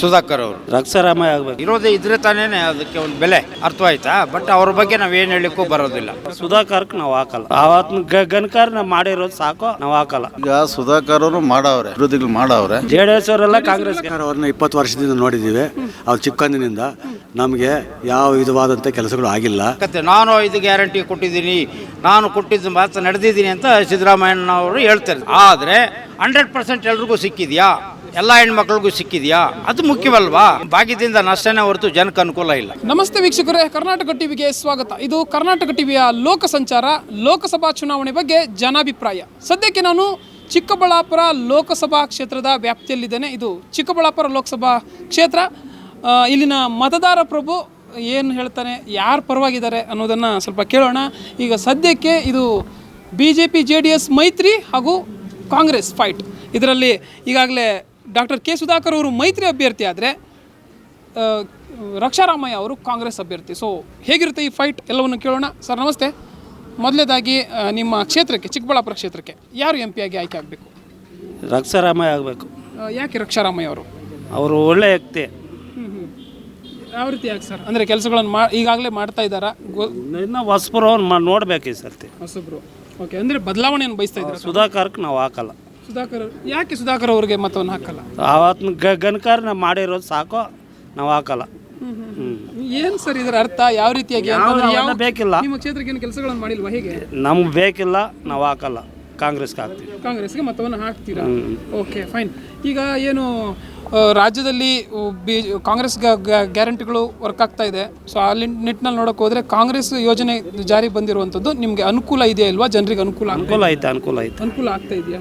ಸುಧಾಕರ್ ಅವರು ರಕ್ಷಾರಾಮಯ್ಯ ಆಗಬೇಕು. ಇರೋದೇ ಇದ್ರೆ ತಾನೇ ಅದಕ್ಕೆ ಒಂದು ಬೆಲೆ ಅರ್ಥವಾಯ್ತಾ. ಬಟ್ ಅವ್ರ ಬಗ್ಗೆ ನಾವೇನು ಹೇಳಲಿಕ್ಕೂ ಬರೋದಿಲ್ಲ. ಸುಧಾಕರ್ಗೆ ನಾವು ಹಾಕಲ್ಲ. ಅವತ್ತು ಗಣಕಾರ ನಾವು ಮಾಡಿರೋದು ಸಾಕು, ನಾವು ಹಾಕಲ್ಲ. ಈಗ ಸುಧಾಕರ್ ಅವರು ಮಾಡವ್ರೆ, ವಿರೋಧಿಗಳು ಮಾಡವ್ರೆ. JDS ಅವರೆಲ್ಲ ಕಾಂಗ್ರೆಸ್ ಅವ್ರನ್ನ 20 ವರ್ಷದಿಂದ ನೋಡಿದ್ದೀವಿ. ಅವ್ರು ಚಿಕ್ಕಂದಿನಿಂದ ನಮಗೆ ಯಾವ ವಿಧವಾದಂಥ ಕೆಲಸಗಳು ಆಗಿಲ್ಲ. ನಾನು 5 ಗ್ಯಾರಂಟಿ ಕೊಟ್ಟಿದ್ದೀನಿ, ನಾನು ಕೊಟ್ಟಿದ್ದು ಮಾತ್ರ ನಡೆದಿದ್ದೀನಿ ಅಂತ ಸಿದ್ದರಾಮಯ್ಯನವರು ಹೇಳ್ತಾರೆ. ಆದರೆ 100% ಎಲ್ರಿಗೂ ಸಿಕ್ಕಿದ್ಯಾ, ಎಲ್ಲ ಹೆಣ್ಮಕ್ಳಿಗೂ ಸಿಕ್ಕಿದ್ಯಾ, ಅದು ಮುಖ್ಯವಲ್ವಾ. ಭಾಗ್ಯದಿಂದ ನಷ್ಟನೇ ಹೊರತು ಜನಕ್ಕೆ ಅನುಕೂಲ ಇಲ್ಲ. ನಮಸ್ತೆ ವೀಕ್ಷಕರೇ, ಕರ್ನಾಟಕ ಟಿವಿಗೆ ಸ್ವಾಗತ. ಇದು ಕರ್ನಾಟಕ ಟಿವಿಯ ಲೋಕ ಸಂಚಾರ. ಲೋಕಸಭಾ ಚುನಾವಣೆ ಬಗ್ಗೆ ಜನಾಭಿಪ್ರಾಯ. ಸದ್ಯಕ್ಕೆ ನಾನು ಚಿಕ್ಕಬಳ್ಳಾಪುರ ಲೋಕಸಭಾ ಕ್ಷೇತ್ರದ ವ್ಯಾಪ್ತಿಯಲ್ಲಿದ್ದೇನೆ. ಇದು ಚಿಕ್ಕಬಳ್ಳಾಪುರ ಲೋಕಸಭಾ ಕ್ಷೇತ್ರ. ಇಲ್ಲಿನ ಮತದಾರ ಪ್ರಭು ಏನು ಹೇಳ್ತಾನೆ, ಯಾರು ಪರವಾಗಿದ್ದಾರೆ ಅನ್ನೋದನ್ನು ಸ್ವಲ್ಪ ಕೇಳೋಣ. ಈಗ ಸದ್ಯಕ್ಕೆ ಇದು BJP JDS ಮೈತ್ರಿ ಹಾಗೂ ಕಾಂಗ್ರೆಸ್ ಫೈಟ್. ಇದರಲ್ಲಿ ಈಗಾಗಲೇ ಡಾಕ್ಟರ್ ಕೆ ಸುಧಾಕರ್ ಅವರು ಮೈತ್ರಿ ಅಭ್ಯರ್ಥಿ ಆದರೆ ರಕ್ಷಾರಾಮಯ್ಯ ಅವರು ಕಾಂಗ್ರೆಸ್ ಅಭ್ಯರ್ಥಿ. ಸೊ ಹೇಗಿರುತ್ತೆ ಈ ಫೈಟ್ ಎಲ್ಲವನ್ನು ಕೇಳೋಣ. ಸರ್ ನಮಸ್ತೆ. ಮೊದಲನೇದಾಗಿ ನಿಮ್ಮ ಕ್ಷೇತ್ರಕ್ಕೆ, ಚಿಕ್ಕಬಳ್ಳಾಪುರ ಕ್ಷೇತ್ರಕ್ಕೆ ಯಾರು MP ಆಗಿ ಆಯ್ಕೆ ಆಗಬೇಕು? ರಕ್ಷಾರಾಮಯ್ಯ ಆಗಬೇಕು. ಯಾಕೆ ರಕ್ಷಾರಾಮಯ್ಯ ಅವರು? ಅವರು ಒಳ್ಳೆ ವ್ಯಕ್ತಿ. ಯಾವ ರೀತಿ ಯಾಕೆ ಸರ್? ಅಂದರೆ ಕೆಲಸಗಳನ್ನು ಈಗಾಗಲೇ ಮಾಡ್ತಾ ಇದ್ದಾರಾ? ಇನ್ನು ಹೊಸಬರು ನೋಡ್ಬೇಕು ಈ ಸರ್ತಿ. ಹೊಸಬ್ರು. ಓಕೆ, ಅಂದರೆ ಬದಲಾವಣೆಯನ್ನು ಬಯಸ್ತಾ ಇದ್ದಾರೆ. ಸುಧಾಕರ್ಗೆ ನಾವು ಹಾಕಲ್ಲ. ಸುಧಾಕರ್ ಯಾಕೆ ಸುಧಾಕರ್ ಅವರಿಗೆ ಮತವನ್ನು ಹಾಕಲ್ಲ? ಅವತ್ತು ಗಣಕಾರ ನಾವು ಮಾಡಿರೋದು ಸಾಕು, ನಾವು ಹಾಕಲ್ಲ. ಏನು ಸರ್ ಇದರ ಅರ್ಥ? ಯಾವ ರೀತಿಯಾಗಿ? ಬೇಕಿಲ್ಲ, ನಿಮ್ಮ ಕ್ಷೇತ್ರಕ್ಕೆ ಏನು ಕೆಲಸಗಳನ್ನು ಮಾಡಿಲ್ವಾ? ಹೇಗೆ? ನಮ್ಗೆ ಬೇಕಿಲ್ಲ, ನಾವು ಹಾಕಲ್ಲ. ಕಾಂಗ್ರೆಸ್ಗೆ ಹಾಕ್ತೀವಿ. ಕಾಂಗ್ರೆಸ್ಗೆ ಮತವನ್ನು ಹಾಕ್ತೀರಾ? Okay fine. ಈಗ ಏನು ರಾಜ್ಯದಲ್ಲಿ ಕಾಂಗ್ರೆಸ್ ಗ್ಯಾರಂಟಿಗಳು ವರ್ಕ್ ಆಗ್ತಾ ಇದೆ. ಸೊ ಅಲ್ಲಿ ನಿಟ್ಟಿನಲ್ಲಿ ನೋಡೋಕೆ ಹೋದರೆ ಕಾಂಗ್ರೆಸ್ ಯೋಜನೆ ಜಾರಿ ಬಂದಿರುವಂಥದ್ದು ನಿಮಗೆ ಅನುಕೂಲ ಇದೆಯಾ ಇಲ್ವಾ? ಜನರಿಗೆ ಅನುಕೂಲ ಐತೆ. ಅನುಕೂಲ ಆಗ್ತಾ ಇದೆಯಾ?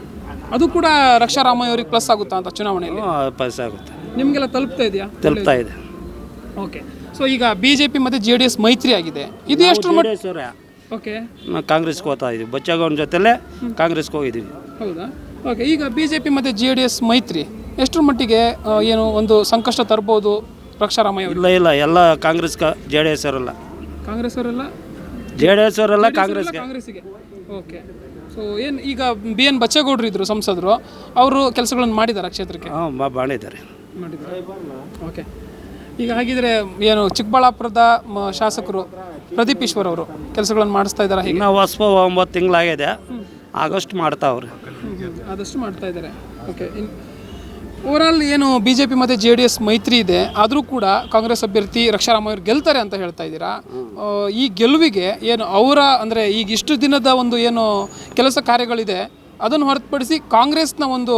ಅದು ಕೂಡ ರಕ್ಷಾರಾಮಯ್ಯ ಅವರಿಗೆ ಪ್ಲಸ್ ಆಗುತ್ತಾ ಅಂತ ಚುನಾವಣೆಯಲ್ಲಿ? ಪ್ಲಸ್ ಆಗುತ್ತೆ. ನಿಮಗೆಲ್ಲ ತಲುಪ್ತಾ ಇದೆಯಾ? ತಲುಪ್ತಾ ಇದೆ. ಓಕೆ. ಸೊ ಈಗ BJP ಮತ್ತು JDS ಮೈತ್ರಿ ಆಗಿದೆ. ಇದು ಎಷ್ಟು ಓಕೆ, ಕಾಂಗ್ರೆಸ್ಗೆ ಹೋಗ್ತಾ ಇದೀವಿ. ಬಚ್ಚಗೌಡನ ಜೊತೆಲೇ ಕಾಂಗ್ರೆಸ್ಗೆ ಹೋಗಿದ್ದೀವಿ. ಹೌದಾ? ಓಕೆ. ಈಗ BJP ಮತ್ತು JDS ಮೈತ್ರಿ ಎಷ್ಟರ ಮಟ್ಟಿಗೆ ಏನು ಒಂದು ಸಂಕಷ್ಟ ತರ್ಬೋದು ರಕ್ಷಾರಾಮಯ್ಯ ಅವರು? ಇಲ್ಲ, ಎಲ್ಲ ಕಾಂಗ್ರೆಸ್ಗೆ. JDS ಅವರೆಲ್ಲ ಕಾಂಗ್ರೆಸ್ ಅವರೆಲ್ಲ JDS ಅವರೆಲ್ಲ ಕಾಂಗ್ರೆಸ್ಗೆ. ಓಕೆ. ಸೊ ಏನು ಈಗ BN ಬಚ್ಚೇಗೌಡರು ಇದ್ದರು ಸಂಸದರು, ಅವರು ಕೆಲಸಗಳನ್ನು ಮಾಡಿದ್ದಾರೆ ಕ್ಷೇತ್ರಕ್ಕೆ? ಮಾಡಿದ್ದಾರೆ. ಓಕೆ. ಈಗ ಹಾಗಿದ್ರೆ ಏನು ಚಿಕ್ಕಬಳ್ಳಾಪುರದ ಶಾಸಕರು ಪ್ರದೀಪ್ ಈಶ್ವರ್ ಅವರು ಕೆಲಸಗಳನ್ನು ಮಾಡಿಸ್ತಾ ಇದ್ದಾರೆ? ಹೇಗೆ? ನಾವು ಹೊಸ 9 ತಿಂಗಳಾಗಿದೆ, ಆಗಸ್ಟ್ ಮಾಡ್ತಾವ್ರೆ. ಆದಷ್ಟು ಮಾಡ್ತಾ ಇದ್ದಾರೆ. ಓಕೆ. ಓವರಾಲ್ ಏನು BJP ಮತ್ತು JDS ಮೈತ್ರಿ ಇದೆ, ಆದರೂ ಕೂಡ ಕಾಂಗ್ರೆಸ್ ಅಭ್ಯರ್ಥಿ ರಕ್ಷಾರಾಮಯ್ಯ ಅವರು ಗೆಲ್ತಾರೆ ಅಂತ ಹೇಳ್ತಾ ಇದ್ದೀರಾ. ಈ ಗೆಲುವಿಗೆ ಏನು ಅವರ ಅಂದರೆ ಈಗ ಇಷ್ಟು ದಿನದ ಒಂದು ಏನು ಕೆಲಸ ಕಾರ್ಯಗಳಿದೆ ಅದನ್ನು ಹೊರತುಪಡಿಸಿ ಕಾಂಗ್ರೆಸ್ನ ಒಂದು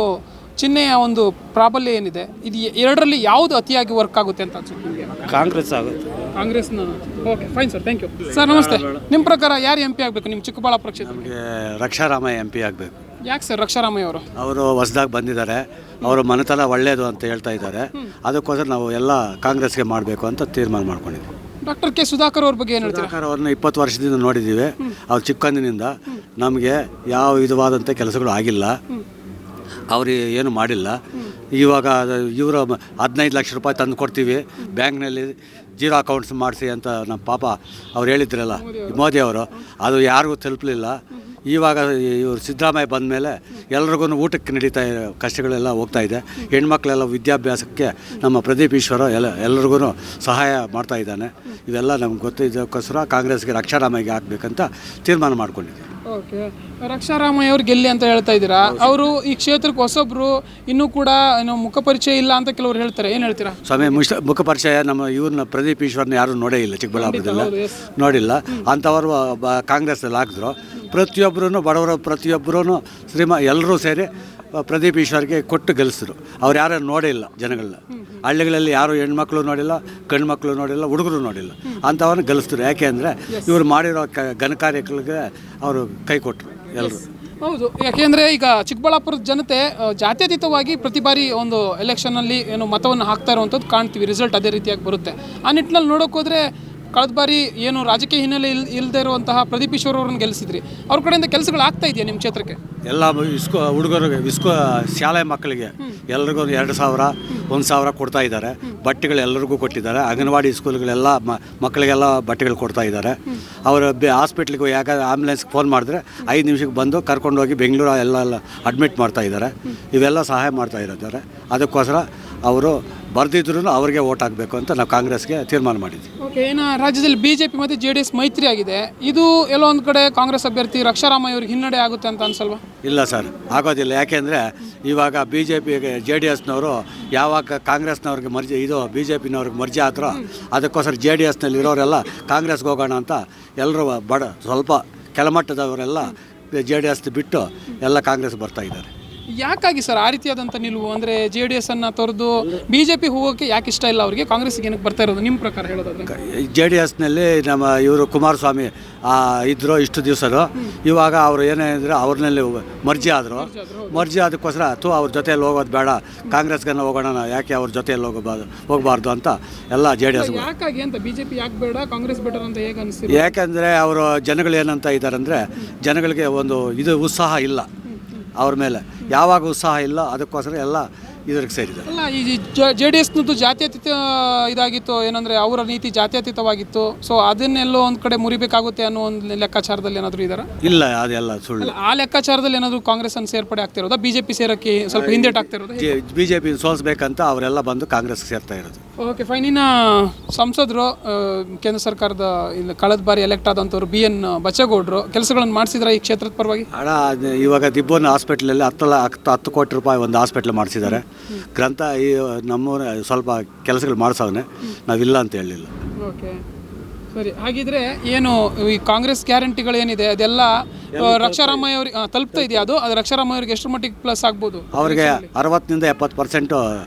ಚಿಹ್ನೆಯ ಒಂದು ಪ್ರಾಬಲ್ಯ ಏನಿದೆ, ಇದು ಎರಡರಲ್ಲಿ ಯಾವುದು ಅತಿಯಾಗಿ ವರ್ಕ್ ಆಗುತ್ತೆ ಅಂತ ಅನ್ಸುತ್ತೆ ನಿಮಗೆ? ಕಾಂಗ್ರೆಸ್ ಆಗುತ್ತೆ. ಕಾಂಗ್ರೆಸ್ನ. Okay fine sir, thank you. Sir ನಮಸ್ತೆ. ನಿಮ್ಮ ಪ್ರಕಾರ ಯಾರು MP ಆಗಬೇಕು ನಿಮ್ಮ ಚಿಕ್ಕಬಳ್ಳಾಪುರ ಕ್ಷೇತ್ರಕ್ಕೆ? ರಕ್ಷಾರಾಮಯ್ಯ MP ಆಗಬೇಕು. ಯಾಕೆ ಸರ್ ರಕ್ಷಾರಾಮಯ್ಯ ಅವರು? ಅವರು ಹೊಸದಾಗಿ ಬಂದಿದ್ದಾರೆ, ಅವರು ಮನೆತನ ಒಳ್ಳೆಯದು ಅಂತ ಹೇಳ್ತಾ ಇದ್ದಾರೆ. ಅದಕ್ಕೋಸ್ಕರ ನಾವು ಎಲ್ಲ ಕಾಂಗ್ರೆಸ್ಗೆ ಮಾಡಬೇಕು ಅಂತ ತೀರ್ಮಾನ ಮಾಡ್ಕೊಂಡಿದ್ದೀವಿ. ಡಾಕ್ಟರ್ ಕೆ ಸುಧಾಕರ್ ಅವ್ರ ಬಗ್ಗೆ ಏನು ಹೇಳ್ತೀರಾ? ಸುಧಾಕರ್ ಅವ್ರನ್ನ 20 ವರ್ಷದಿಂದ ನೋಡಿದ್ದೀವಿ. ಅವ್ರು ಚಿಕ್ಕಂದಿನಿಂದ ನಮಗೆ ಯಾವ ವಿಧವಾದಂಥ ಕೆಲಸಗಳು ಆಗಿಲ್ಲ, ಅವರು ಏನು ಮಾಡಿಲ್ಲ. ಇವಾಗ ಇವರು 15 ಲಕ್ಷ ರೂಪಾಯಿ ತಂದು ಕೊಡ್ತೀವಿ, ಬ್ಯಾಂಕ್ನಲ್ಲಿ ಜೀರೋ ಅಕೌಂಟ್ಸ್ ಮಾಡಿಸಿ ಅಂತ ನಮ್ಮ ಪಾಪ ಅವ್ರು ಹೇಳಿದ್ರಲ್ಲ ಮೋದಿ ಅವರು, ಅದು ಯಾರಿಗೂ ತಲುಪಲಿಲ್ಲ. ಇವಾಗ ಇವರು ಸಿದ್ದರಾಮಯ್ಯ ಬಂದ ಮೇಲೆ ಎಲ್ರಿಗೂ ಊಟಕ್ಕೆ ನಡೀತಾ ಇರೋ ಕಷ್ಟಗಳೆಲ್ಲ ಹೋಗ್ತಾ ಇದೆ. ಹೆಣ್ಮಕ್ಳೆಲ್ಲ ವಿದ್ಯಾಭ್ಯಾಸಕ್ಕೆ ನಮ್ಮ ಪ್ರದೀಪ್ ಈಶ್ವರ ಎಲ್ಲರಿಗೂ ಸಹಾಯ ಮಾಡ್ತಾ ಇದ್ದಾನೆ. ಇವೆಲ್ಲ ನಮ್ಗೆ ಗೊತ್ತಿದ್ದಕ್ಕೋಸ್ಕರ ಕಾಂಗ್ರೆಸ್ಗೆ ರಕ್ಷಾರಾಮಯ್ಯಗೆ ಹಾಕಬೇಕಂತ ತೀರ್ಮಾನ ಮಾಡ್ಕೊಂಡಿದ್ದೀವಿ. ಓಕೆ. ರಕ್ಷಾರಾಮಯ್ಯ ಅವ್ರು ಗೆಲ್ಲಿ ಅಂತ ಹೇಳ್ತಾ ಇದ್ದೀರಾ. ಅವರು ಈ ಕ್ಷೇತ್ರಕ್ಕೆ ಹೊಸಬ್ರು, ಇನ್ನೂ ಕೂಡ ಏನೋ ಮುಖಪರಿಚಯ ಇಲ್ಲ ಅಂತ ಕೆಲವರು ಹೇಳ್ತಾರೆ, ಏನು ಹೇಳ್ತೀರಾ? ಸ್ವಾಮಿ ಮುಖಪರಿಚಯ ನಮ್ಮ ಇವ್ರನ್ನ ಪ್ರದೀಪ್ ಈಶ್ವರ್ನ ಯಾರೂ ನೋಡೇ ಇಲ್ಲ, ಚಿಕ್ಕಬಳ್ಳಾಪುರದಲ್ಲ ನೋಡಿಲ್ಲ. ಅಂಥವರು ಕಾಂಗ್ರೆಸ್ಸಲ್ಲಿ ಹಾಕಿದ್ರು. ಪ್ರತಿಯೊಬ್ಬರೂ ಬಡವರು, ಪ್ರತಿಯೊಬ್ಬರೂ ಎಲ್ಲರೂ ಸೇರಿ ಪ್ರದೀಪ್ ಈಶ್ವರ್ಗೆ ಕೊಟ್ಟು ಗೆಲ್ಲಿಸಿದ್ರು. ಅವ್ರು ಯಾರು ನೋಡೇ ಇಲ್ಲ ಜನಗಳನ್ನ. ಹಳ್ಳಿಗಳಲ್ಲಿ ಯಾರು ಹೆಣ್ಮಕ್ಳು ನೋಡಿಲ್ಲ, ಗಂಡು ಮಕ್ಕಳು ನೋಡಿಲ್ಲ, ಹುಡುಗರು ನೋಡಿಲ್ಲ. ಅಂಥವ್ರನ್ನ ಗೆಲ್ಲಿಸಿದ್ರು. ಯಾಕೆ ಅಂದರೆ ಇವರು ಮಾಡಿರೋ ಘನಕಾರ್ಯಗಳಿಗೆ ಅವರು ಕೈ ಕೊಟ್ಟರು ಎಲ್ಲರೂ. ಹೌದು. ಯಾಕೆಂದರೆ ಈಗ ಚಿಕ್ಕಬಳ್ಳಾಪುರದ ಜನತೆ ಜಾತ್ಯತೀತವಾಗಿ ಪ್ರತಿ ಬಾರಿ ಒಂದು ಎಲೆಕ್ಷನಲ್ಲಿ ಏನು ಮತವನ್ನು ಹಾಕ್ತಾ ಇರುವಂಥದ್ದು ಕಾಣ್ತೀವಿ. ರಿಸಲ್ಟ್ ಅದೇ ರೀತಿಯಾಗಿ ಬರುತ್ತೆ. ಆ ನಿಟ್ಟಿನಲ್ಲಿ ನೋಡೋಕೆ ಹೋದರೆ ಕಳೆದ ಬಾರಿ ಏನು ರಾಜಕೀಯ ಹಿನ್ನೆಲೆ ಇಲ್ಲದೆ ಇರುವಂತಹ ಪ್ರದೀಪ್ ಈಶ್ವರ್ ಅವ್ರನ್ನ ಗೆಲ್ಲಿಸಿದ್ರಿ. ಅವ್ರ ಕಡೆಯಿಂದ ಕೆಲಸಗಳು ಆಗ್ತಾ ಇದೆಯಾ ನಿಮ್ಮ ಕ್ಷೇತ್ರಕ್ಕೆ? ಎಲ್ಲ ಹುಡುಗರಿಗೆ ಶಾಲೆ ಮಕ್ಕಳಿಗೆ ಎಲ್ರಿಗೂ 2,000 1,000 ಕೊಡ್ತಾ ಇದ್ದಾರೆ. ಬಟ್ಟೆಗಳು ಎಲ್ಲರಿಗೂ ಕೊಟ್ಟಿದ್ದಾರೆ. ಅಂಗನವಾಡಿ ಸ್ಕೂಲ್ಗಳೆಲ್ಲ ಮಕ್ಕಳಿಗೆಲ್ಲ ಬಟ್ಟೆಗಳು ಕೊಡ್ತಾ ಇದ್ದಾರೆ. ಅವರು ಹಾಸ್ಪಿಟ್ಲಿಗೆ ಯಾಕಂದರೆ ಆ್ಯಂಬುಲೆನ್ಸ್ಗೆ ಫೋನ್ ಮಾಡಿದ್ರೆ 5 ನಿಮಿಷಕ್ಕೆ ಬಂದು ಕರ್ಕೊಂಡೋಗಿ ಬೆಂಗಳೂರು ಎಲ್ಲ ಅಡ್ಮಿಟ್ ಮಾಡ್ತಾ ಇದ್ದಾರೆ. ಇವೆಲ್ಲ ಸಹಾಯ ಮಾಡ್ತಾ ಇದ್ದಾರೆ. ಅದಕ್ಕೋಸ್ಕರ ಅವರು ಬರ್ದಿದ್ರು ಅವ್ರಿಗೆ ಓಟ್ ಹಾಕಬೇಕು ಅಂತ ನಾವು ಕಾಂಗ್ರೆಸ್ಗೆ ತೀರ್ಮಾನ ಮಾಡಿದ್ವಿ. ಓಕೆ, ಏನು ರಾಜ್ಯದಲ್ಲಿ BJP ಮತ್ತು JDS ಮೈತ್ರಿ ಆಗಿದೆ, ಇದು ಎಲ್ಲೋ ಒಂದು ಕಡೆ ಕಾಂಗ್ರೆಸ್ ಅಭ್ಯರ್ಥಿ ರಕ್ಷಾರಾಮಯ್ಯ ಅವ್ರಿಗೆ ಹಿನ್ನಡೆ ಆಗುತ್ತೆ ಅಂತ ಅನ್ಸಲ್ವಾ? ಇಲ್ಲ ಸರ್, ಆಗೋದಿಲ್ಲ. ಯಾಕೆಂದರೆ ಇವಾಗ BJP JDSನವರು ಯಾವಾಗ ಕಾಂಗ್ರೆಸ್ನವ್ರಿಗೆ BJPನವ್ರಿಗೆ ಮರ್ಜಿ ಆದ್ರೋ ಅದಕ್ಕೋಸ್ಕರ JDSನಲ್ಲಿ ಇರೋರೆಲ್ಲ ಕಾಂಗ್ರೆಸ್ಗೆ ಹೋಗೋಣ ಅಂತ ಎಲ್ಲರೂ ಸ್ವಲ್ಪ ಕೆಳಮಟ್ಟದವರೆಲ್ಲ JDS ಬಿಟ್ಟು ಎಲ್ಲ ಕಾಂಗ್ರೆಸ್ ಬರ್ತಾ ಇದ್ದಾರೆ. ಯಾಕಾಗಿ ಸರ್ ಆ ರೀತಿಯಾದಂಥ ನಿಲುವು? ಅಂದರೆ JDS ಅನ್ನು ತೊರೆದು BJP ಹೋಗೋಕ್ಕೆ ಯಾಕೆ ಇಷ್ಟ ಇಲ್ಲ ಅವರಿಗೆ, ಕಾಂಗ್ರೆಸ್ಗೆ ಏನಕ್ಕೆ ಬರ್ತಾ ಇರೋದು ನಿಮ್ಮ ಪ್ರಕಾರ ಹೇಳೋದಾದ್ರೆ? JDSನಲ್ಲಿ ನಮ್ಮ ಇವರು ಕುಮಾರಸ್ವಾಮಿ ಇದ್ದರು ಇಷ್ಟು ದಿವಸರು. ಇವಾಗ ಅವರು ಏನೇಂದರೆ ಅವ್ರನ್ನಲ್ಲಿ ಮರ್ಜಿ ಅದಕ್ಕೋಸ್ಕರ ಅವ್ರ ಜೊತೆಯಲ್ಲಿ ಹೋಗೋದು ಬೇಡ, ಕಾಂಗ್ರೆಸ್ಗೆ ಹೋಗೋಣ, ಯಾಕೆ ಅವ್ರ ಜೊತೆಯಲ್ಲಿ ಹೋಗಬಾರ್ದು ಅಂತ ಎಲ್ಲ JDS. ಯಾಕಾಗಿ ಅಂತ BJP ಯಾಕೆ ಬೇಡ, ಕಾಂಗ್ರೆಸ್ ಬೆಟರ್ ಅಂತ ಹೇಗೆ ಅನಿಸ್ತಿದೆ? ಯಾಕೆಂದರೆ ಅವರು ಜನಗಳು ಏನಂತ ಇದ್ದಾರೆ ಅಂದರೆ ಜನಗಳಿಗೆ ಒಂದು ಉತ್ಸಾಹ ಇಲ್ಲ ಅವ್ರ ಮೇಲೆ. ಯಾವಾಗ ಉತ್ಸಾಹ ಇಲ್ಲ ಅದಕ್ಕೋಸ್ಕರ ಎಲ್ಲ ಇದ್ರಿಗೆ ಸೇರಿದ್ದಾರೆ. ಅಲ್ಲ, ಈ JDSನದ್ದು ಜಾತ್ಯತೀತ ಇದಾಗಿತ್ತು, ಏನಂದರೆ ಅವರ ನೀತಿ ಜಾತ್ಯತೀತವಾಗಿತ್ತು. ಸೊ ಅದನ್ನೆಲ್ಲೋ ಒಂದು ಕಡೆ ಮುರಿಬೇಕಾಗುತ್ತೆ ಅನ್ನೋ ಒಂದು ಲೆಕ್ಕಾಚಾರದಲ್ಲಿ ಏನಾದರೂ ಇದ್ದಾರೆ? ಇಲ್ಲ, ಅದೆಲ್ಲ ಸುಳ್ಳು. ಆ ಲೆಕ್ಕಾಚಾರದಲ್ಲಿ ಏನಾದರೂ ಕಾಂಗ್ರೆಸ್ ಅನ್ನು ಸೇರ್ಪಡೆ ಆಗ್ತಿರೋದಾ, BJP ಸೇರೋಕ್ಕೆ ಸ್ವಲ್ಪ ಹಿಂದೇಟ್ ಆಗ್ತಿರೋದು? BJP ಸೋಲ್ಸ್ಬೇಕಂತ ಅವರೆಲ್ಲ ಬಂದು ಕಾಂಗ್ರೆಸ್ಗೆ ಸೇರ್ತಾ ಇರೋದು. Okay, fine. ಇನ್ನು ಸಂಸದರು ಕೇಂದ್ರ ಸರ್ಕಾರದ ಕಳೆದ ಬಾರಿ ಎಲೆಕ್ಟ್ ಆದಂಥವ್ರು BN ಬಚ್ಚೇಗೌಡರು ಕೆಲಸಗಳನ್ನು ಮಾಡಿಸಿದ್ರೆ ಈ ಕ್ಷೇತ್ರದ ಪರವಾಗಿ? ಇವಾಗ ದಿಬ್ಬನ ಹಾಸ್ಪಿಟ್ಲಲ್ಲಿ 10 ಕೋಟಿ ರೂಪಾಯಿ ಒಂದು ಹಾಸ್ಪಿಟ್ಲ್ ಮಾಡಿಸಿದ್ದಾರೆ. ಗ್ರಂಥ ಈ ನಮ್ಮೂರ ಸ್ವಲ್ಪ ಕೆಲಸಗಳು ಮಾಡಿಸವನೆ, ನಾವಿಲ್ಲ ಅಂತ ಹೇಳಲಿಲ್ಲ. ಓಕೆ, ಸರಿ. ಹಾಗಿದ್ರೆ ಏನು ಈ ಕಾಂಗ್ರೆಸ್ ಗ್ಯಾರಂಟಿಗಳು ಏನಿದೆ ಅದೆಲ್ಲ ರಕ್ಷಾರಾಮಯ್ಯ ಅವ್ರಿಗೆ ತಲುಪ್ತಾ ಇದೆಯಾ? ಅದು ರಕ್ಷಾರಾಮಯ್ಯ ಅವ್ರಿಗೆ ಎಷ್ಟು ಮಟ್ಟಿಗೆ ಪ್ಲಸ್ ಆಗ್ಬೋದು? ಅವರಿಗೆ 60% 70%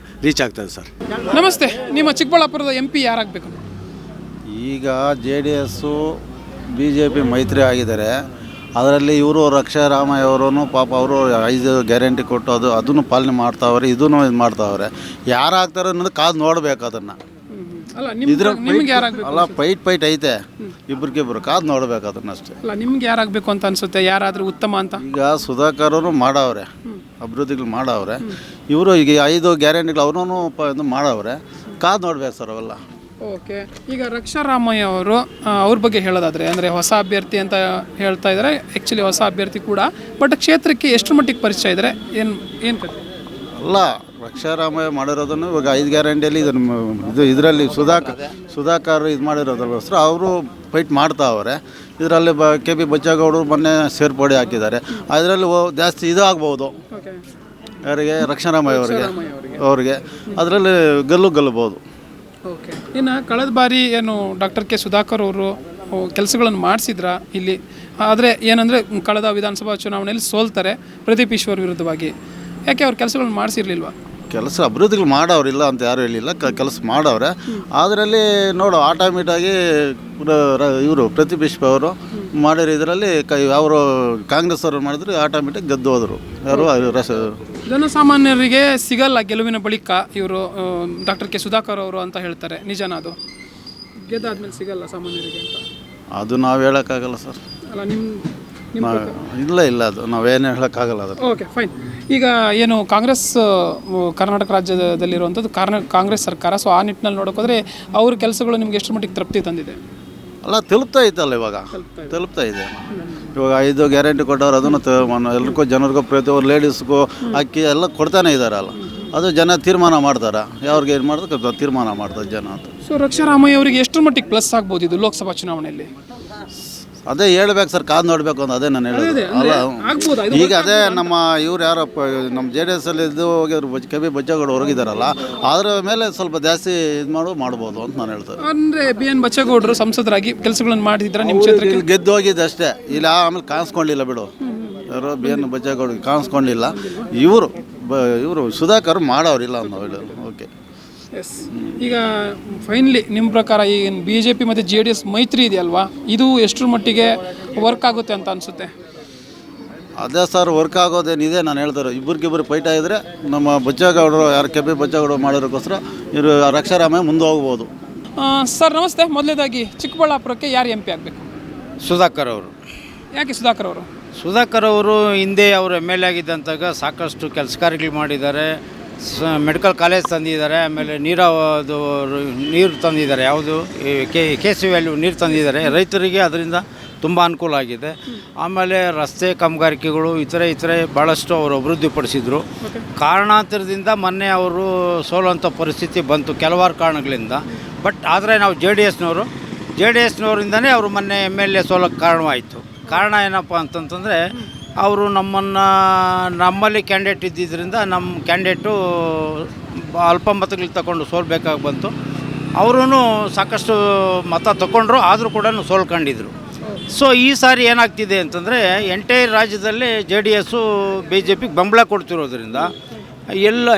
ರೀಚ್ ಆಗ್ತದೆ ಸರ್. ನಮಸ್ತೆ, ನಿಮ್ಮ ಚಿಕ್ಕಬಳ್ಳಾಪುರದ MP ಯಾರಾಗಬೇಕು? ಈಗ JDS BJP ಮೈತ್ರಿ ಆಗಿದ್ದಾರೆ. ಅದರಲ್ಲಿ ಇವರು ರಕ್ಷಾರಾಮಯ್ಯ ಅವರು ಪಾಪ ಅವರು 5 ಗ್ಯಾರಂಟಿ ಕೊಟ್ಟು ಅದನ್ನು ಪಾಲನೆ ಮಾಡ್ತಾವ್ರೆ, ಇದನ್ನು ಇದು ಮಾಡ್ತಾವ್ರೆ. ಯಾರು ಆಗ್ತಾರೆ ಅನ್ನೋದು ಕಾದು ನೋಡ್ಬೇಕು ಅದನ್ನು. ಅಲ್ಲ, ಫೈಟ್ ಐತೆ, ಇಬ್ರಿಗಿಬ್ರು ಕಾದು ನೋಡ್ಬೇಕು ಅದನ್ನ ಅಷ್ಟೇ. ಅಲ್ಲ, ನಿಮ್ಗೆ ಯಾರಾಗಬೇಕು ಅಂತ ಅನ್ಸುತ್ತೆ? ಯಾರಾದರೂ ಉತ್ತಮ ಅಂತ? ಈಗ ಸುಧಾಕರ್ ಅವರು ಮಾಡವ್ರೆ, ಅಭಿವೃದ್ಧಿಗಳು ಮಾಡವ್ರೆ. ಇವರು ಈಗ 5 ಗ್ಯಾರಂಟಿಗಳು ಅವ್ರೂ ಮಾಡವ್ರೆ, ಕಾದು ನೋಡ್ಬೇಕು ಸರ್ ಅವೆಲ್ಲ. ಓಕೆ, ಈಗ ರಕ್ಷಾರಾಮಯ್ಯ ಅವರು ಅವ್ರ ಬಗ್ಗೆ ಹೇಳೋದಾದರೆ, ಅಂದರೆ ಹೊಸ ಅಭ್ಯರ್ಥಿ ಅಂತ ಹೇಳ್ತಾ ಇದ್ದಾರೆ. ಆ್ಯಕ್ಚುಲಿ ಹೊಸ ಅಭ್ಯರ್ಥಿ ಕೂಡ, ಬಟ್ ಕ್ಷೇತ್ರಕ್ಕೆ ಎಷ್ಟು ಮಟ್ಟಿಗೆ ಪರಿಚಯ ಇದ್ದಾರೆ, ಏನು ಕತೆ? ಅಲ್ಲ, ರಕ್ಷಾರಾಮಯ್ಯ ಮಾಡಿರೋದನ್ನು ಇವಾಗ 5 ಗ್ಯಾರಂಟಿಯಲ್ಲಿ ಇದರಲ್ಲಿ ಸುಧಾಕರ್ ಇದು ಮಾಡಿರೋದಕ್ಕೋಸ್ಕರ ಅವರು ಫೈಟ್ ಮಾಡ್ತಾವ್ರೆ. ಇದರಲ್ಲಿ KB ಬಚ್ಚೇಗೌಡರು ಮೊನ್ನೆ ಸೇರ್ಪಡೆ ಹಾಕಿದ್ದಾರೆ. ಅದರಲ್ಲಿ ಜಾಸ್ತಿ ಇದು ಆಗ್ಬೋದು, ಯಾರಿಗೆ? ರಕ್ಷಾರಾಮಯ್ಯ ಅವ್ರಿಗೆ ಅದರಲ್ಲಿ ಗೆಲ್ಲಬಹುದು. ಓಕೆ, ಇನ್ನು ಕಳೆದ ಬಾರಿ ಏನು ಡಾಕ್ಟರ್ K ಸುಧಾಕರ್ ಅವರು ಕೆಲಸಗಳನ್ನು ಮಾಡಿಸಿದ್ರ ಇಲ್ಲಿ? ಆದರೆ ಏನಂದರೆ ಕಳೆದ ವಿಧಾನಸಭಾ ಚುನಾವಣೆಯಲ್ಲಿ ಸೋಲ್ತಾರೆ ಪ್ರದೀಪ್ ಈಶ್ವರ್ ವಿರುದ್ಧವಾಗಿ. ಯಾಕೆ ಅವ್ರು ಕೆಲಸಗಳನ್ನು ಮಾಡಿಸಿರ್ಲಿಲ್ವಾ? ಕೆಲಸ ಅಭಿವೃದ್ಧಿಗಳು ಮಾಡವ್ರಿಲ್ಲ ಅಂತ ಯಾರೂ ಹೇಳಿಲ್ಲ, ಕೆಲಸ ಮಾಡವ್ರೆ. ಅದರಲ್ಲಿ ನೋಡು ಆಟೋಮೆಟಾಗಿ ಇವರು ಪ್ರದೀಪ್ ಈಶ್ವರ್ ಅವರು ಮಾಡಿರೋ ಇದರಲ್ಲಿ ಅವರು ಕಾಂಗ್ರೆಸ್ ಅವರು ಮಾಡಿದ್ರೆ ಆಟೋಮೆಟಿಕ್ ಗೆದ್ದು ಹೋದರು. ಯಾರು? ಜನಸಾಮಾನ್ಯರಿಗೆ ಸಿಗಲ್ಲ ಗೆಲುವಿನ ಬಳಿಕ ಇವರು ಡಾಕ್ಟರ್ K ಸುಧಾಕರ್ ಅವರು ಅಂತ ಹೇಳ್ತಾರೆ. ನಿಜನಾ ಅದು? ಗೆದ್ದಾದ್ಮೇಲೆ ಸಿಗಲ್ಲ ಸಾಮಾನ್ಯರಿಗೆ ಅಂತ? ಅದು ನಾವು ಹೇಳೋಕ್ಕಾಗಲ್ಲ ಸರ್. ಅಲ್ಲ, ಇಲ್ಲ ಅದು ನಾವೇನು ಹೇಳೋಕ್ಕಾಗಲ್ಲ ಅದು. Okay, fine. ಈಗ ಏನು ಕಾಂಗ್ರೆಸ್ ಕರ್ನಾಟಕ ರಾಜ್ಯದಲ್ಲಿರುವಂಥದ್ದು ಕಾಂಗ್ರೆಸ್ ಸರ್ಕಾರ. ಸೊ ಆ ನಿಟ್ಟಿನಲ್ಲಿ ನೋಡೋಕೋದ್ರೆ ಅವ್ರ ಕೆಲಸಗಳು ನಿಮ್ಗೆ ಎಷ್ಟು ಮಟ್ಟಿಗೆ ತೃಪ್ತಿ ತಂದಿದೆ? ಅಲ್ಲ, ತಲುಪ್ತಾ ಇತ್ತಲ್ಲ, ಇವಾಗ ತಲುಪ್ತಾ ಇದೆ. ಇವಾಗ 5 ಗ್ಯಾರಂಟಿ ಕೊಟ್ಟವ್ರು ಅದನ್ನು ಎಲ್ರಿಗೂ ಜನರಿಗೂ ಪ್ರತಿಯೊಬ್ಬರು ಲೇಡೀಸ್ಗೂ ಅಕ್ಕಿ ಎಲ್ಲ ಕೊಡ್ತಾನೆ ಇದ್ದಾರಲ್ಲ. ಅದು ಜನ ತೀರ್ಮಾನ ಮಾಡ್ತಾರೆ, ಯಾವ್ರಿಗೆ ಏನು ಮಾಡಿದ್ರೆ ತೀರ್ಮಾನ ಮಾಡ್ತಾರೆ ಜನ ಅಂತ. ಸೊ ರಕ್ಷಾರಾಮಯ್ಯ ಅವರಿಗೆ ಎಷ್ಟು ಮಟ್ಟಿಗೆ ಪ್ಲಸ್ ಆಗ್ಬೋದು ಇದು ಲೋಕಸಭಾ ಚುನಾವಣೆಯಲ್ಲಿ? ಅದೇ ಹೇಳ್ಬೇಕು ಸರ್, ಕಾದು ನೋಡ್ಬೇಕು ಅಂತ. ಅದೇ ನಾನು ಹೇಳೋದು. ಅಲ್ಲ, ಈಗ ಅದೇ ನಮ್ಮ ಇವ್ರು ಯಾರಪ್ಪ ನಮ್ಮ JDS ಅಲ್ಲಿ ಇದು ಹೋಗಿದ್ರು, KB ಬಚ್ಚೇಗೌಡ ಹೊರಗಿದಾರಲ್ಲ, ಅದ್ರ ಮೇಲೆ ಸ್ವಲ್ಪ ಜಾಸ್ತಿ ಇದು ಮಾಡ್ಬೋದು ಅಂತ ನಾನು ಹೇಳ್ತೇನೆ. ಅಂದರೆ BN ಬಚ್ಚೇಗೌಡರು ಸಂಸದರಾಗಿ ಕೆಲಸಗಳನ್ನು ಮಾಡಿದ್ರೆ ನಿಮ್ಮ ಕ್ಷೇತ್ರಕ್ಕೆ ಗೆದ್ದು ಹೋಗಿದ್ದು ಅಷ್ಟೇ. ಇಲ್ಲ, ಆಮೇಲೆ ಕಾಣಿಸ್ಕೊಂಡಿಲ್ಲ ಬಿಡು. ಯಾರು BN ಬಚ್ಚೇಗೌಡ ಕಾಣಿಸ್ಕೊಂಡಿಲ್ಲ. ಇವರು ಸುಧಾಕರ್ ಮಾಡೋರಿಲ್ಲ ಅಂತ ಹೇಳೋದು. Okay, S. ಈಗ ಫೈನಲಿ ನಿಮ್ಮ ಪ್ರಕಾರ ಈ BJP ಮತ್ತು JDS ಮೈತ್ರಿ ಇದೆಯಲ್ವಾ, ಇದು ಎಷ್ಟರ ಮಟ್ಟಿಗೆ ವರ್ಕ್ ಆಗುತ್ತೆ ಅಂತ ಅನಿಸುತ್ತೆ? ಅದೇ ಸರ್, ವರ್ಕ್ ಆಗೋದೇನಿದೆ ನಾನು ಹೇಳ್ತಾರೆ. ಇಬ್ಬರಿಗಿಬ್ಬರು ಫೈಟ್ ಆಗಿದ್ರೆ ನಮ್ಮ ಬಚ್ಚೇಗೌಡರು ಯಾರು KB ಬಚ್ಚೇಗೌಡರು ಮಾಡೋದಕ್ಕೋಸ್ಕರ ಇವರು ರಕ್ಷಾರಾಮಯ್ಯ ಮುಂದೆ ಹೋಗ್ಬೋದು. ಸರ್ ನಮಸ್ತೆ. ಮೊದಲನೇದಾಗಿ ಚಿಕ್ಕಬಳ್ಳಾಪುರಕ್ಕೆ ಯಾರು MP ಆಗಬೇಕು? ಸುಧಾಕರ್ ಅವರು. ಯಾಕೆ ಸುಧಾಕರ್ ಅವರು? ಸುಧಾಕರ್ ಅವರು ಹಿಂದೆ ಅವರು MLA ಆಗಿದ್ದಂತಾಗ ಸಾಕಷ್ಟು ಕೆಲಸ ಕಾರ್ಯಗಳು ಮಾಡಿದ್ದಾರೆ. ಮೆಡಿಕಲ್ ಕಾಲೇಜ್ ತಂದಿದ್ದಾರೆ. ಆಮೇಲೆ ನೀರು ತಂದಿದ್ದಾರೆ. ಯಾವುದು KC ವ್ಯಾಲ್ಯೂ ನೀರು ತಂದಿದ್ದಾರೆ. ರೈತರಿಗೆ ಅದರಿಂದ ತುಂಬ ಅನುಕೂಲ ಆಗಿದೆ. ಆಮೇಲೆ ರಸ್ತೆ ಕಾಮಗಾರಿಕೆಗಳು ಇತರೆ ಭಾಳಷ್ಟು ಅವರು ಅಭಿವೃದ್ಧಿಪಡಿಸಿದರು. ಕಾರಣಾಂತರದಿಂದ ಮೊನ್ನೆ ಅವರು ಸೋಲುವಂಥ ಪರಿಸ್ಥಿತಿ ಬಂತು ಕೆಲವಾರು ಕಾರಣಗಳಿಂದ. ಬಟ್ ಆದರೆ ನಾವು ಜೆ ಡಿ ಎಸ್ನವರಿಂದನೇ ಅವರು ಮೊನ್ನೆ MLA ಸೋಲಕ್ಕೆ ಕಾರಣವಾಯಿತು. ಕಾರಣ ಏನಪ್ಪ ಅಂತಂತಂದರೆ ಅವರು ನಮ್ಮಲ್ಲಿ ಕ್ಯಾಂಡಿಡೇಟ್ ಇದ್ದಿದ್ದರಿಂದ ನಮ್ಮ ಕ್ಯಾಂಡಿಡೇಟು ಅಲ್ಪ ಮತಗಳು ತಗೊಂಡು ಸೋಲ್ಬೇಕಾಗಿ ಬಂತು. ಅವರೂ ಸಾಕಷ್ಟು ಮತ ತಗೊಂಡ್ರು, ಆದರೂ ಕೂಡ ಸೋಲ್ಕೊಂಡಿದ್ರು. ಸೊ ಈ ಸಾರಿ ಏನಾಗ್ತಿದೆ ಅಂತಂದರೆ ಎಂಟೈರ್ ರಾಜ್ಯದಲ್ಲಿ JDS BJP ಬೆಂಬಲ ಕೊಡ್ತಿರೋದ್ರಿಂದ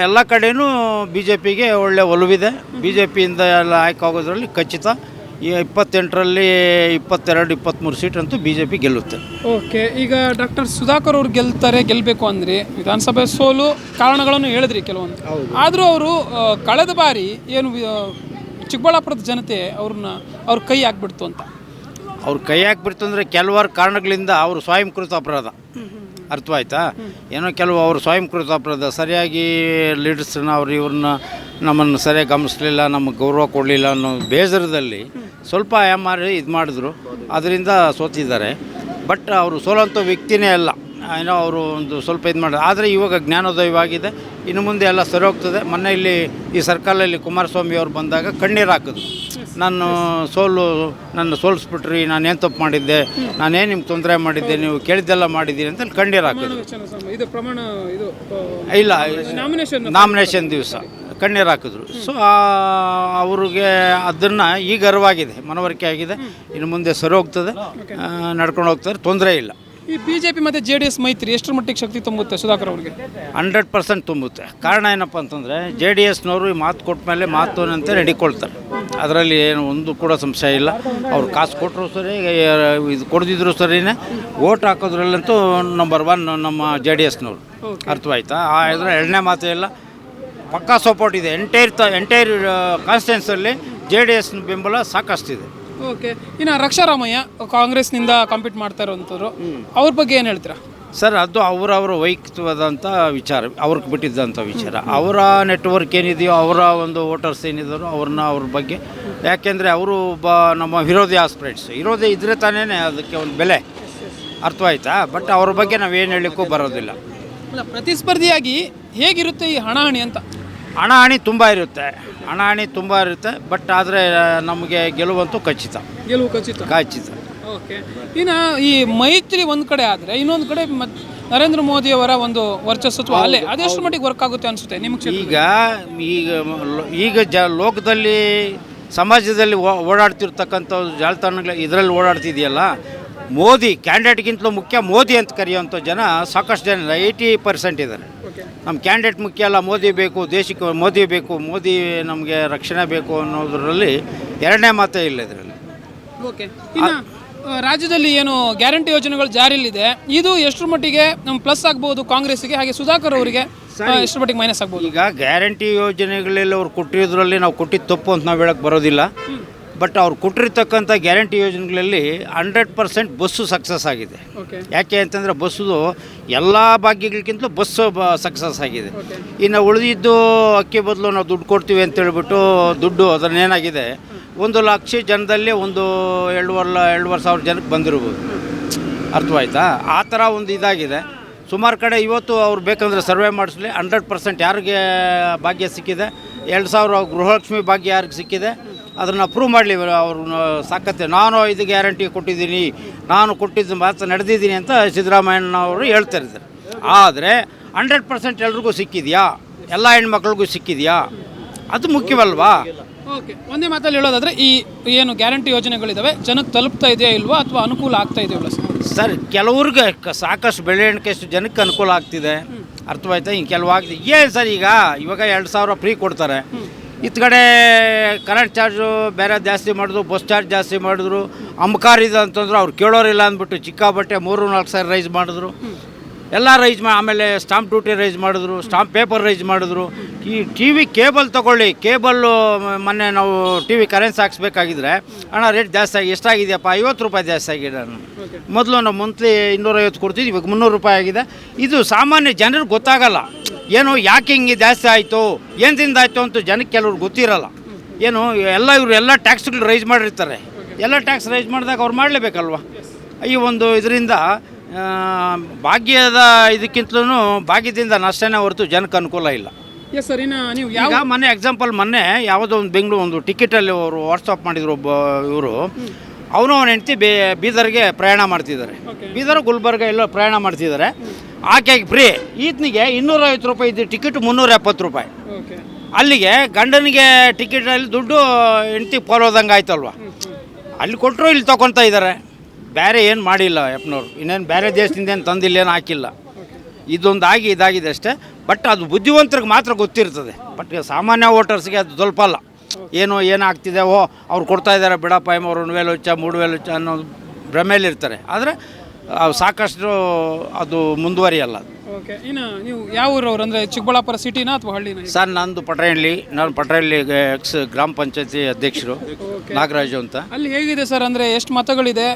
ಎಲ್ಲ ಕಡೆಯೂ BJPಗೆ ಒಳ್ಳೆ ಒಲವಿದೆ. BJPಯಿಂದ ಎಲ್ಲ ಆಯ್ಕೆ ಆಗೋದ್ರಲ್ಲಿ ಖಚಿತ. ಈ 28ರಲ್ಲಿ 22-23 ಸೀಟ್ ಅಂತೂ BJP ಗೆಲ್ಲುತ್ತೆ. ಓಕೆ, ಈಗ ಡಾಕ್ಟರ್ ಸುಧಾಕರ್ ಅವ್ರು ಗೆಲ್ಲಬೇಕು ಅಂದರೆ ವಿಧಾನಸಭೆ ಸೋಲು ಕಾರಣಗಳನ್ನು ಹೇಳಿದ್ರಿ ಕೆಲವೊಂದು. ಆದರೂ ಅವರು ಕಳೆದ ಬಾರಿ ಏನು ಚಿಕ್ಕಬಳ್ಳಾಪುರದ ಜನತೆ ಅವ್ರ ಕೈ ಹಾಕ್ಬಿಡ್ತು ಅಂತ. ಅವ್ರ ಕೈ ಹಾಕ್ಬಿಡ್ತು ಅಂದರೆ ಕೆಲವಾರು ಕಾರಣಗಳಿಂದ ಅವರು ಸ್ವಯಂಕೃತ ಅಪರಾಧ. ಅರ್ಥವಾಯ್ತಾ? ಏನೋ ಕೆಲವು ಅವರು ಸ್ವಯಂಕೃತ ಅಪರಾಧ, ಸರಿಯಾಗಿ ಲೀಡರ್ಸ್ನ ನಮ್ಮನ್ನು ಸರಿಯಾಗಿ ಗಮನಿಸಲಿಲ್ಲ, ನಮಗೆ ಗೌರವ ಕೊಡಲಿಲ್ಲ ಅನ್ನೋ ಬೇಸರದಲ್ಲಿ ಸ್ವಲ್ಪ ಇದು ಮಾಡಿದ್ರು, ಅದರಿಂದ ಸೋತಿದ್ದಾರೆ. ಬಟ್ ಅವರು ಸೋಲೋಂಥ ವ್ಯಕ್ತಿನೇ ಅಲ್ಲ, ಏನೋ ಅವರು ಒಂದು ಸ್ವಲ್ಪ ಇದು ಮಾಡಿದ್ರು. ಆದರೆ ಇವಾಗ ಜ್ಞಾನೋದಯವಾಗಿದೆ, ಇನ್ನು ಮುಂದೆ ಎಲ್ಲ ಸರಿ ಹೋಗ್ತದೆ. ಮೊನ್ನೆ ಇಲ್ಲಿ ಈ ಸರ್ಕಲಲ್ಲಿ ಕುಮಾರಸ್ವಾಮಿ ಅವರು ಬಂದಾಗ ಕಣ್ಣೀರು ಹಾಕಿದ್ರು. ನನ್ನ ಸೋಲಿಸ್ಬಿಟ್ರಿ, ನಾನೇನು ತಪ್ಪು ಮಾಡಿದ್ದೆ, ನಾನೇನು ನಿಮ್ಗೆ ತೊಂದರೆ ಮಾಡಿದ್ದೆ, ನೀವು ಕೇಳಿದ್ದೆಲ್ಲ ಮಾಡಿದ್ದೀನಿ ಅಂತ ಕಣ್ಣೀರು ಹಾಕಿದ್ರು. ಇಲ್ಲ, ನಾಮಿನೇಷನ್ ದಿವಸ ಕಣ್ಣೀರು ಹಾಕಿದ್ರು. ಸೊ ಅವ್ರಿಗೆ ಅದನ್ನು ಈಗ ಅರಿವಾಗಿದೆ, ಮನವರಿಕೆ ಆಗಿದೆ. ಇನ್ನು ಮುಂದೆ ಸರಿ ಹೋಗ್ತದೆ, ನಡ್ಕೊಂಡು ಹೋಗ್ತಾರೆ, ತೊಂದರೆ ಇಲ್ಲ. ಈ BJP ಮತ್ತು JDS ಮೈತ್ರಿ ಎಷ್ಟರ ಮಟ್ಟಿಗೆ ಶಕ್ತಿ ತುಂಬುತ್ತೆ ಸುಧಾಕರ್ ಅವರಿಗೆ? 100% ತುಂಬುತ್ತೆ. ಕಾರಣ ಏನಪ್ಪ ಅಂತಂದರೆ JDSನವರು ಮಾತು ಕೊಟ್ಟ ಮೇಲೆ ಮಾತುನಂತೆ ನಡಿಕೊಳ್ತಾರೆ. ಅದರಲ್ಲಿ ಏನು ಒಂದು ಕೂಡ ಸಂಶಯ ಇಲ್ಲ. ಅವ್ರು ಕಾಸು ಕೊಟ್ಟರು ಸರಿ, ಇದು ಕೊಡ್ದಿದ್ರು ಸರಿನೇ, ಓಟ್ ಹಾಕೋದ್ರಲ್ಲಂತೂ ನಂಬರ್ 1 ನಮ್ಮ JDSನವರು. ಅರ್ಥವಾಯ್ತಾ? ಇದ್ರ ಎರಡನೇ ಮಾತೇ ಇಲ್ಲ, ಪಕ್ಕಾ ಸಪೋರ್ಟ್ ಇದೆ. ಎಂಟೈರ್ ಕಾನ್ಸ್ಟಿಟ್ಯೂನ್ಸಲ್ಲಿ JDSನ ಬೆಂಬಲ ಸಾಕಷ್ಟಿದೆ. ಓಕೆ, ಇನ್ನು ರಕ್ಷಾರಾಮಯ್ಯ ಕಾಂಗ್ರೆಸ್ನಿಂದ ಕಾಂಪೀಟ್ ಮಾಡ್ತಾ ಇರೋವಂಥವ್ರು, ಅವ್ರ ಬಗ್ಗೆ ಏನು ಹೇಳ್ತೀರಾ? ಸರ್, ಅದು ಅವರವರ ವೈಯಕ್ತಿಕವಾದಂಥ ವಿಚಾರ, ಅವ್ರಿಗೆ ಬಿಟ್ಟಿದ್ದಂಥ ವಿಚಾರ. ಅವರ ನೆಟ್ವರ್ಕ್ ಏನಿದೆಯೋ, ಅವರ ಒಂದು ವೋಟರ್ಸ್ ಏನಿದ್ದಾರೋ ಅವ್ರ ಬಗ್ಗೆ. ಯಾಕೆಂದರೆ ಅವರು ನಮ್ಮ ವಿರೋಧಿ ಆಸ್ಪಿರೆಂಟ್ಸ್, ವಿರೋಧಿ ಇದ್ದರೆ ತಾನೇ ಅದಕ್ಕೆ ಒಂದು ಬೆಲೆ. ಅರ್ಥವಾಯ್ತಾ? ಬಟ್ ಅವ್ರ ಬಗ್ಗೆ ನಾವೇನು ಹೇಳಲಿಕ್ಕೂ ಬರೋದಿಲ್ಲ. ಅಲ್ಲ, ಪ್ರತಿಸ್ಪರ್ಧಿಯಾಗಿ ಹೇಗಿರುತ್ತೆ ಈ ಹಣಾಹಣಿ ಅಂತ? ಹಣಾಹಣಿ ತುಂಬ ಇರುತ್ತೆ, ಬಟ್ ಆದರೆ ನಮಗೆ ಗೆಲುವಂತೂ ಖಚಿತ. ಓಕೆ, ಇನ್ನು ಈ ಮೈತ್ರಿ ಒಂದು ಕಡೆ ಆದರೆ ಇನ್ನೊಂದು ಕಡೆ ನರೇಂದ್ರ ಮೋದಿಯವರ ಒಂದು ವರ್ಚಸ್ಸತ್ವ ಅಲ್ಲೇ ಅದೆಷ್ಟು ಮಟ್ಟಿಗೆ ವರ್ಕ್ ಆಗುತ್ತೆ ಅನಿಸುತ್ತೆ ನಿಮಗೆ? ಈಗ ಲೋಕದಲ್ಲಿ ಸಮಾಜದಲ್ಲಿ ಓಡಾಡ್ತಿರ್ತಕ್ಕಂಥ ಜಾಲತಾಣಗಳು ಇದರಲ್ಲಿ ಓಡಾಡ್ತಿದೆಯಲ್ಲ, ಮೋದಿ ಕ್ಯಾಂಡಿಡೇಟ್ಗಿಂತಲೂ ಮುಖ್ಯ ಮೋದಿ ಅಂತ ಕರೆಯುವಂಥ ಜನ ಸಾಕಷ್ಟು ಜನ 80% ಇದ್ದಾರೆ. ನಮ್ಮ ಕ್ಯಾಂಡಿಡೇಟ್ ಮುಖ್ಯ ಅಲ್ಲ, ಮೋದಿ ಬೇಕು, ದೇಶಕ್ಕೆ ಮೋದಿ ಬೇಕು, ಮೋದಿ ನಮಗೆ ರಕ್ಷಣೆ ಬೇಕು ಅನ್ನೋದರಲ್ಲಿ ಎರಡನೇ ಮಾತೇ ಇಲ್ಲ ಇದರಲ್ಲಿ. ಓಕೆ, ಇನ್ನು ರಾಜ್ಯದಲ್ಲಿ ಏನು ಗ್ಯಾರಂಟಿ ಯೋಜನೆಗಳು ಜಾರಿಯಲ್ಲಿದೆ, ಇದು ಎಷ್ಟರ ಮಟ್ಟಿಗೆ ನಮ್ಮ ಪ್ಲಸ್ ಆಗ್ಬೋದು ಕಾಂಗ್ರೆಸ್ಗೆ, ಹಾಗೆ ಸುಧಾಕರ್ ಅವರಿಗೆ ಎಷ್ಟರ ಮಟ್ಟಿಗೆ ಮೈನಸ್ ಆಗ್ಬೋದು? ಈಗ ಗ್ಯಾರಂಟಿ ಯೋಜನೆಗಳಲ್ಲಿ ಅವ್ರು ಕೊಟ್ಟಿರೋದ್ರಲ್ಲಿ ನಾವು ಕೊಟ್ಟಿದ್ದು ತಪ್ಪು ಅಂತ ನಾವು ಹೇಳಕ್ಕೆ ಬರೋದಿಲ್ಲ. ಬಟ್ ಅವ್ರು ಕೊಟ್ಟಿರ್ತಕ್ಕಂಥ ಗ್ಯಾರಂಟಿ ಯೋಜನೆಗಳಲ್ಲಿ 100% ಬಸ್ಸು ಸಕ್ಸಸ್ ಆಗಿದೆ. ಯಾಕೆ ಅಂತಂದರೆ ಬಸ್ಸು ಎಲ್ಲ ಭಾಗ್ಯಗಳಿಗಿಂತಲೂ ಬಸ್ಸು ಸಕ್ಸಸ್ ಆಗಿದೆ. ಇನ್ನು ಉಳಿದಿದ್ದು ಅಕ್ಕಿ ಬದಲು ನಾವು ದುಡ್ಡು ಕೊಡ್ತೀವಿ ಅಂತೇಳ್ಬಿಟ್ಟು ದುಡ್ಡು ಅದನ್ನೇನಾಗಿದೆ 1 ಲಕ್ಷ ಜನದಲ್ಲಿ ಒಂದು 2,500 ಸಾವಿರ ಜನಕ್ಕೆ ಬಂದಿರ್ಬೋದು. ಅರ್ಥವಾಯ್ತಾ? ಆ ಥರ ಒಂದು ಇದಾಗಿದೆ. ಸುಮಾರು ಕಡೆ ಇವತ್ತು ಅವ್ರು ಬೇಕಂದರೆ ಸರ್ವೆ ಮಾಡಿಸ್ಲಿ 100% ಯಾರಿಗೆ ಭಾಗ್ಯ ಸಿಕ್ಕಿದೆ, 2,000 ಗೃಹಲಕ್ಷ್ಮಿ ಭಾಗ್ಯ ಯಾರಿಗೆ ಸಿಕ್ಕಿದೆ ಅದನ್ನು ಪ್ರೂವ್ ಮಾಡಲಿ. ಅವ್ರನ್ನ ಸಾಕತ್ತೆ, ನಾನು 5 ಗ್ಯಾರಂಟಿ ಕೊಟ್ಟಿದ್ದೀನಿ, ನಾನು ಕೊಟ್ಟಿದ್ದು ಮಾತು ನಡೆದಿದ್ದೀನಿ ಅಂತ ಸಿದ್ದರಾಮಯ್ಯನವರು ಹೇಳ್ತಾ ಇದ್ದಾರೆ. ಆದರೆ 100% ಎಲ್ರಿಗೂ ಸಿಕ್ಕಿದೆಯಾ, ಎಲ್ಲ ಹೆಣ್ಮಕ್ಳಿಗೂ ಸಿಕ್ಕಿದೆಯಾ, ಅದು ಮುಖ್ಯವಲ್ವಾ? ಓಕೆ, ಒಂದೇ ಮಾತಲ್ಲಿ ಹೇಳೋದಾದರೆ ಈ ಏನು ಗ್ಯಾರಂಟಿ ಯೋಜನೆಗಳಿದ್ದಾವೆ ಜನಕ್ಕೆ ತಲುಪ್ತಾ ಇದೆಯಾ ಇಲ್ವಾ, ಅಥವಾ ಅನುಕೂಲ ಆಗ್ತಾ ಇದೆಯಲ್ಲ ಸರ್? ಕೆಲವ್ರಿಗೆ ಸಾಕಷ್ಟು ಬೆಳೆಯಣಿಕೆಷ್ಟು ಜನಕ್ಕೆ ಅನುಕೂಲ ಆಗ್ತಿದೆ. ಅರ್ಥವಾಯ್ತಾ? ಹಿಂಗೆ ಕೆಲವು ಆಗ್ತಿದೆ. ಏನು ಸರ್, ಇವಾಗ 2,000 ಫ್ರೀ ಕೊಡ್ತಾರೆ, ಇತ್ತ ಕಡೆ ಕರೆಂಟ್ ಚಾರ್ಜು ಬೇರೆ ಜಾಸ್ತಿ ಮಾಡಿದ್ರು, ಬಸ್ ಚಾರ್ಜ್ ಜಾಸ್ತಿ ಮಾಡಿದ್ರು, ಅಮ್ಕಾರಿದೆ ಅಂತಂದ್ರು, ಅವ್ರು ಕೇಳೋರಿಲ್ಲ ಅಂದ್ಬಿಟ್ಟು ಚಿಕ್ಕಾಬಟ್ಟೆ 3-4 ಸಾವಿರ ರೈಸ್ ಮಾಡಿದ್ರು, ಎಲ್ಲ ರೈಸ್ ಆಮೇಲೆ ಸ್ಟಾಂಪ್ ಡ್ಯೂಟಿ ರೈಸ್ ಮಾಡಿದ್ರು, ಸ್ಟಾಂಪ್ ಪೇಪರ್ ರೈಸ್ ಮಾಡಿದ್ರು. ಈ TV ಕೇಬಲ್ ತೊಗೊಳ್ಳಿ, ಕೇಬಲ್ಲು ಮೊನ್ನೆ ನಾವು TV ಕರೆನ್ಸಿ ಹಾಕ್ಸ್ಬೇಕಾಗಿದ್ರೆ ಹಣ ರೇಟ್ ಜಾಸ್ತಿ ಆಗಿ ಎಷ್ಟಾಗಿದೆಯಪ್ಪ, 50 ರೂಪಾಯಿ ಜಾಸ್ತಿ ಆಗಿದೆ. ಮೊದಲು ನಾವು ಮಂತ್ಲಿ 250 ಕೊಡ್ತಿದ್ವಿ, ಇವಾಗ 300 ರೂಪಾಯಿ ಆಗಿದೆ. ಇದು ಸಾಮಾನ್ಯ ಜನರಿಗೆ ಗೊತ್ತಾಗಲ್ಲ, ಏನು ಯಾಕೆ ಹಿಂಗೆ ಜಾಸ್ತಿ ಆಯಿತು, ಏನ್ದಿಂದ ಆಯಿತು ಅಂತ ಜನಕ್ಕೆ ಕೆಲವ್ರಿಗೆ ಗೊತ್ತಿರಲ್ಲ. ಏನು ಇವರು ಎಲ್ಲ ಟ್ಯಾಕ್ಸ್ಗಳು ರೈಸ್ ಮಾಡಿರ್ತಾರೆ, ಎಲ್ಲ ಟ್ಯಾಕ್ಸ್ ರೈಸ್ ಮಾಡಿದಾಗ ಅವ್ರು ಮಾಡಲೇಬೇಕಲ್ವ? ಈ ಒಂದು ಇದರಿಂದ ಭಾಗ್ಯದ ಇದಕ್ಕಿಂತಲೂ ಭಾಗ್ಯದಿಂದ ನಷ್ಟನೇ ಹೊರತು ಜನಕ್ಕೆ ಅನುಕೂಲ ಇಲ್ಲ. ಎಸ್ ಸರ್, ಇನ್ನು ನೀವು ಯಾವ ಈಗ ಮೊನ್ನೆ ಎಕ್ಸಾಂಪಲ್ ಮೊನ್ನೆ ಯಾವುದೋ ಒಂದು ಬೆಂಗಳೂರು ಒಂದು ಟಿಕೆಟಲ್ಲಿ ಅವರು ವಾಟ್ಸಪ್ ಮಾಡಿದ್ರು ಒಬ್ಬ ಇವರು, ಅವನು ಅವನ ಹೆಂಡತಿ ಬೀದರ್ಗೆ ಪ್ರಯಾಣ ಮಾಡ್ತಿದ್ದಾರೆ. ಬೀದರ್ ಗುಲ್ಬರ್ಗ ಎಲ್ಲೋ ಪ್ರಯಾಣ ಮಾಡ್ತಿದ್ದಾರೆ. ಆಕೆಗೆ ಫ್ರೀ, ಈತನಿಗೆ 250 ರೂಪಾಯಿ ಇದ್ದು ಟಿಕೆಟ್ 370 ರೂಪಾಯಿ. ಓಕೆ, ಅಲ್ಲಿಗೆ ಗಂಡನಿಗೆ ಟಿಕೆಟಲ್ಲಿ ದುಡ್ಡು ಹೆಂಡತಿ ಪೋಲೋದಂಗೆ ಆಯ್ತಲ್ವ, ಅಲ್ಲಿ ಕೊಟ್ಟರು ಇಲ್ಲಿ ತೊಗೊತಾ ಇದ್ದಾರೆ. ಬೇರೆ ಏನು ಮಾಡಿಲ್ಲ ಯಪ್ಪನವ್ರು, ಇನ್ನೇನು ಬೇರೆ ದೇಶದಿಂದ ಏನು ತಂದಿಲ್ಲ, ಏನು ಹಾಕಿಲ್ಲ. ಇದೊಂದಾಗಿ ಇದಾಗಿದೆ ಅಷ್ಟೇ. ಬಟ್ ಅದು ಬುದ್ಧಿವಂತರಿಗೆ ಮಾತ್ರ ಗೊತ್ತಿರ್ತದೆ. ಬಟ್ ಸಾಮಾನ್ಯ ವೋಟರ್ಸ್ಗೆ ಅದು ಸ್ವಲ್ಪ ಅಲ್ಲ. ಏನಾಗ್ತಿದೆ, ಅವ್ರು ಕೊಡ್ತಾ ಇದ್ದಾರೆ ಬಿಡಪ್ಪ, 2,000 ವೆಚ್ಚ 3,000 ವೆಚ್ಚ ಅನ್ನೋ ಭ್ರಮೆಯಲ್ಲಿರ್ತಾರೆ. ಆದರೆ ಸಾಕಷ್ಟು ಅದು ಮುಂದುವರಿಯಲ್ಲ. ಓಕೆ, ಇನ್ನು ನೀವು ಯಾವ ಊರವ್ರು, ಅಂದರೆ ಚಿಕ್ಕಬಳ್ಳಾಪುರ ಸಿಟಿನಾ ಅಥವಾ ಹಳ್ಳಿನ? ಸರ್ ನಂದು ಪಟ್ರಹಳ್ಳಿ, ನಾನು ಪಟ್ರಹಳ್ಳಿ ಎಕ್ಸ್ ಗ್ರಾಮ ಪಂಚಾಯತಿ ಅಧ್ಯಕ್ಷರು ನಾಗರಾಜು ಅಂತ. ಅಲ್ಲಿ ಹೇಗಿದೆ ಸರ್, ಅಂದರೆ ಎಷ್ಟು ಮತಗಳಿದೆ,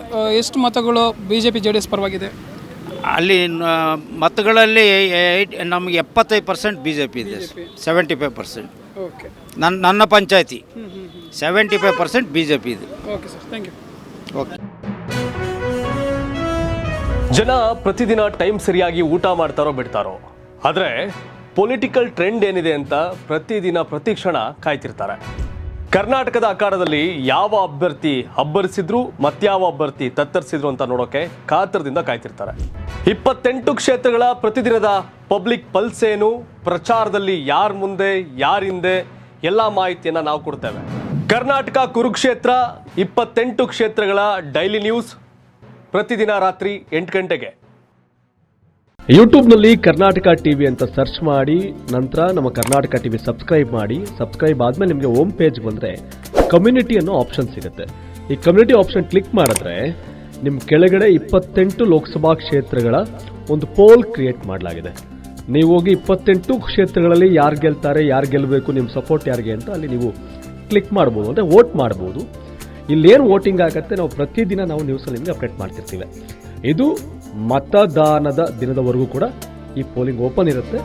ಎಷ್ಟು ಮತಗಳು BJP JDS ಪರವಾಗಿದೆ? ಅಲ್ಲಿ ಮತಗಳಲ್ಲಿ ನಮಗೆ 75% BJP ಇದೆ, 75%. ಓಕೆ, ನನ್ನ ಪಂಚಾಯತಿ 75% BJP ಇದೆ. Okay sir, thank you. Okay. ಜನ ಪ್ರತಿದಿನ ಟೈಮ್ ಸರಿಯಾಗಿ ಊಟ ಮಾಡ್ತಾರೋ ಬಿಡ್ತಾರೋ, ಆದರೆ ಪೊಲಿಟಿಕಲ್ ಟ್ರೆಂಡ್ ಏನಿದೆ ಅಂತ ಪ್ರತಿದಿನ ಪ್ರತಿ ಕ್ಷಣ ಕಾಯ್ತಿರ್ತಾರೆ. ಕರ್ನಾಟಕದ ಅಖಾಡದಲ್ಲಿ ಯಾವ ಅಭ್ಯರ್ಥಿ ಅಬ್ಬರಿಸಿದ್ರು ಮತ್ಯಾವ ಅಭ್ಯರ್ಥಿ ತತ್ತರಿಸಿದ್ರು ಅಂತ ನೋಡೋಕೆ ಕಾತರದಿಂದ ಕಾಯ್ತಿರ್ತಾರೆ. 28 ಕ್ಷೇತ್ರಗಳ ಪ್ರತಿದಿನದ ಪಬ್ಲಿಕ್ ಪಲ್ಸ್ ಏನು, ಪ್ರಚಾರದಲ್ಲಿ ಯಾರ ಮುಂದೆ ಯಾರ ಹಿಂದೆ ಎಲ್ಲ ಮಾಹಿತಿಯನ್ನು ನಾವು ಕೊಡ್ತೇವೆ. ಕರ್ನಾಟಕ ಕುರುಕ್ಷೇತ್ರ 28 ಕ್ಷೇತ್ರಗಳ ಡೈಲಿ ನ್ಯೂಸ್ ಪ್ರತಿದಿನ ರಾತ್ರಿ 8 ಗಂಟೆಗೆ ಯೂಟ್ಯೂಬ್ನಲ್ಲಿ ಕರ್ನಾಟಕ ಟಿವಿ ಅಂತ ಸರ್ಚ್ ಮಾಡಿ, ನಂತರ ನಮ್ಮ ಕರ್ನಾಟಕ ಟಿವಿ ಸಬ್ಸ್ಕ್ರೈಬ್ ಮಾಡಿ. ಸಬ್ಸ್ಕ್ರೈಬ್ ಆದಮೇಲೆ ನಿಮಗೆ ಹೋಮ್ ಪೇಜ್ ಬಂದರೆ ಕಮ್ಯುನಿಟಿ ಅನ್ನೋ ಆಪ್ಷನ್ ಸಿಗುತ್ತೆ. ಈ ಕಮ್ಯುನಿಟಿ ಆಪ್ಷನ್ ಕ್ಲಿಕ್ ಮಾಡಿದ್ರೆ ನಿಮ್ಮ ಕೆಳಗಡೆ 28 ಲೋಕಸಭಾ ಕ್ಷೇತ್ರಗಳ ಒಂದು ಪೋಲ್ ಕ್ರಿಯೇಟ್ ಮಾಡಲಾಗಿದೆ. ನೀವು ಹೋಗಿ 28 ಕ್ಷೇತ್ರಗಳಲ್ಲಿ ಯಾರು ಗೆಲ್ತಾರೆ, ಯಾರು ಗೆಲ್ಲಬೇಕು, ನಿಮ್ಮ ಸಪೋರ್ಟ್ ಯಾರಿಗೆ ಅಂತ ಅಲ್ಲಿ ನೀವು ಕ್ಲಿಕ್ ಮಾಡ್ಬೋದು, ಅಂದರೆ ವೋಟ್ ಮಾಡ್ಬೋದು. ಇಲ್ಲೇನು ವೋಟಿಂಗ್ ಆಗುತ್ತೆ ನಾವು ಪ್ರತಿದಿನ ನಾವು ನ್ಯೂಸಲ್ಲಿ ನಿಮಗೆ ಅಪ್ಡೇಟ್ ಮಾಡ್ತಿರ್ತೀವಿ. ಇದು ಮತದಾನದ ದಿನದವರೆಗೂ ಕೂಡ ಈ ಪೋಲಿಂಗ್ ಓಪನ್ ಇರುತ್ತೆ.